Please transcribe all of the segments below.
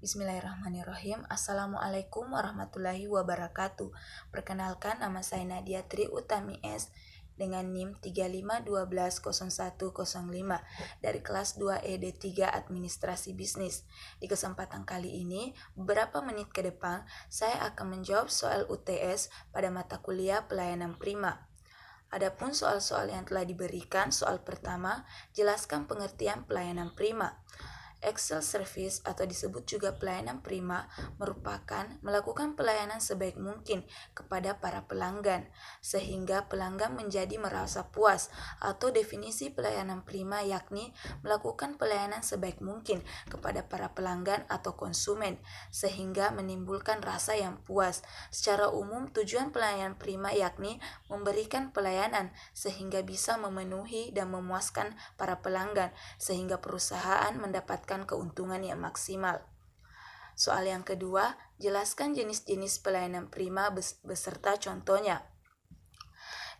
Bismillahirrahmanirrahim. Assalamualaikum warahmatullahi wabarakatuh. Perkenalkan, nama saya Nadia Tri Utami S dengan NIM 35120105 dari kelas 2 ED3 Administrasi Bisnis. Di kesempatan kali ini, beberapa menit ke depan, saya akan menjawab soal UTS pada mata kuliah pelayanan prima. Adapun soal-soal yang telah diberikan, soal pertama, jelaskan pengertian pelayanan prima. Excel Service atau disebut juga pelayanan prima merupakan melakukan pelayanan sebaik mungkin kepada para pelanggan sehingga pelanggan menjadi merasa puas, atau definisi pelayanan prima yakni melakukan pelayanan sebaik mungkin kepada para pelanggan atau konsumen sehingga menimbulkan rasa yang puas. Secara umum tujuan pelayanan prima yakni memberikan pelayanan sehingga bisa memenuhi dan memuaskan para pelanggan sehingga perusahaan mendapatkan keuntungan yang maksimal. Soal yang kedua, jelaskan jenis-jenis pelayanan prima beserta contohnya.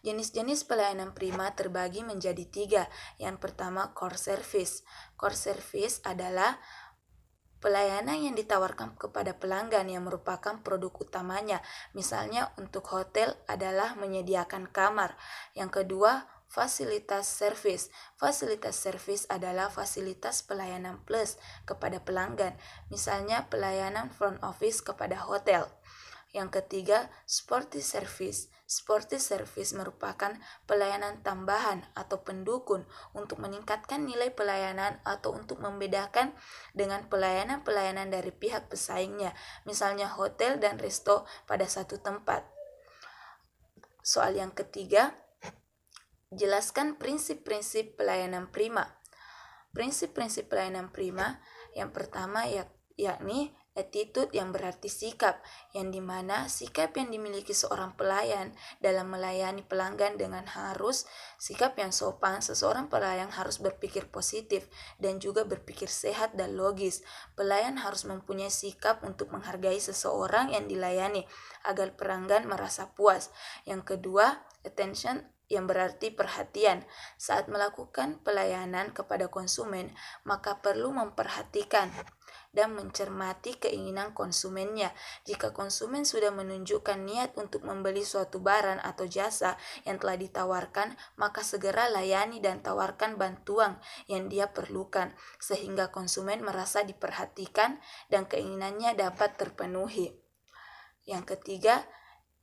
Jenis-jenis pelayanan prima terbagi menjadi 3. Yang pertama, core service. Core service adalah pelayanan yang ditawarkan kepada pelanggan yang merupakan produk utamanya. Misalnya untuk hotel adalah menyediakan kamar. Yang kedua, fasilitas service. Fasilitas service adalah fasilitas pelayanan plus kepada pelanggan. Misalnya pelayanan front office kepada hotel. Yang ketiga, sporty service. Sporty service merupakan pelayanan tambahan atau pendukung untuk meningkatkan nilai pelayanan atau untuk membedakan dengan pelayanan-pelayanan dari pihak pesaingnya, misalnya hotel dan resto pada satu tempat. Soal yang ketiga, jelaskan prinsip-prinsip pelayanan prima. Prinsip-prinsip pelayanan prima yang pertama yakni attitude, yang berarti sikap, yang dimana sikap yang dimiliki seorang pelayan dalam melayani pelanggan dengan harus sikap yang sopan. Seseorang pelayan harus berpikir positif dan juga berpikir sehat dan logis. Pelayan harus mempunyai sikap untuk menghargai seseorang yang dilayani agar pelanggan merasa puas. Yang kedua, attention, yang berarti perhatian. Saat melakukan pelayanan kepada konsumen, maka perlu memperhatikan dan mencermati keinginan konsumennya. Jika konsumen sudah menunjukkan niat untuk membeli suatu barang atau jasa yang telah ditawarkan, maka segera layani dan tawarkan bantuan yang dia perlukan, sehingga konsumen merasa diperhatikan dan keinginannya dapat terpenuhi. Yang ketiga,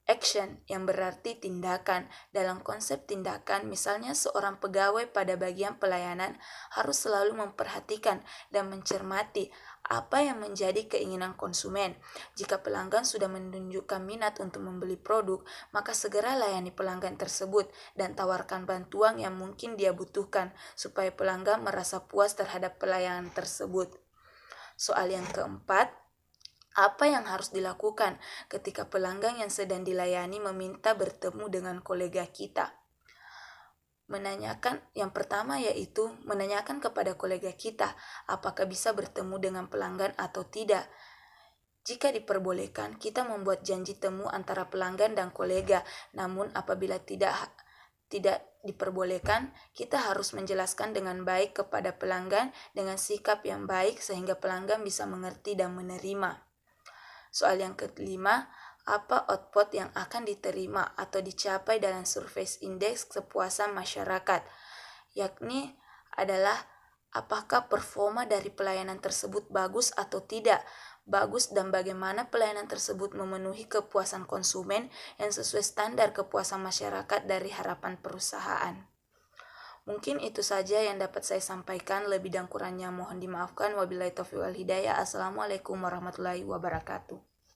action, yang berarti tindakan. Dalam konsep tindakan, misalnya seorang pegawai pada bagian pelayanan harus selalu memperhatikan dan mencermati apa yang menjadi keinginan konsumen. Jika pelanggan sudah menunjukkan minat untuk membeli produk, maka segera layani pelanggan tersebut dan tawarkan bantuan yang mungkin dia butuhkan supaya pelanggan merasa puas terhadap pelayanan tersebut. Soal yang keempat, apa yang harus dilakukan ketika pelanggan yang sedang dilayani meminta bertemu dengan kolega kita? Yang pertama yaitu menanyakan kepada kolega kita apakah bisa bertemu dengan pelanggan atau tidak. Jika diperbolehkan, kita membuat janji temu antara pelanggan dan kolega. Namun apabila tidak diperbolehkan, kita harus menjelaskan dengan baik kepada pelanggan dengan sikap yang baik sehingga pelanggan bisa mengerti dan menerima. Soal yang kelima, apa output yang akan diterima atau dicapai dalam survei indeks kepuasan masyarakat, yakni adalah apakah performa dari pelayanan tersebut bagus atau tidak. Bagus dan bagaimana pelayanan tersebut memenuhi kepuasan konsumen yang sesuai standar kepuasan masyarakat dari harapan perusahaan. Mungkin itu saja yang dapat saya sampaikan, lebih dan kurangnya mohon dimaafkan. Wabillahi taufiq wal hidayah. Assalamualaikum warahmatullahi wabarakatuh.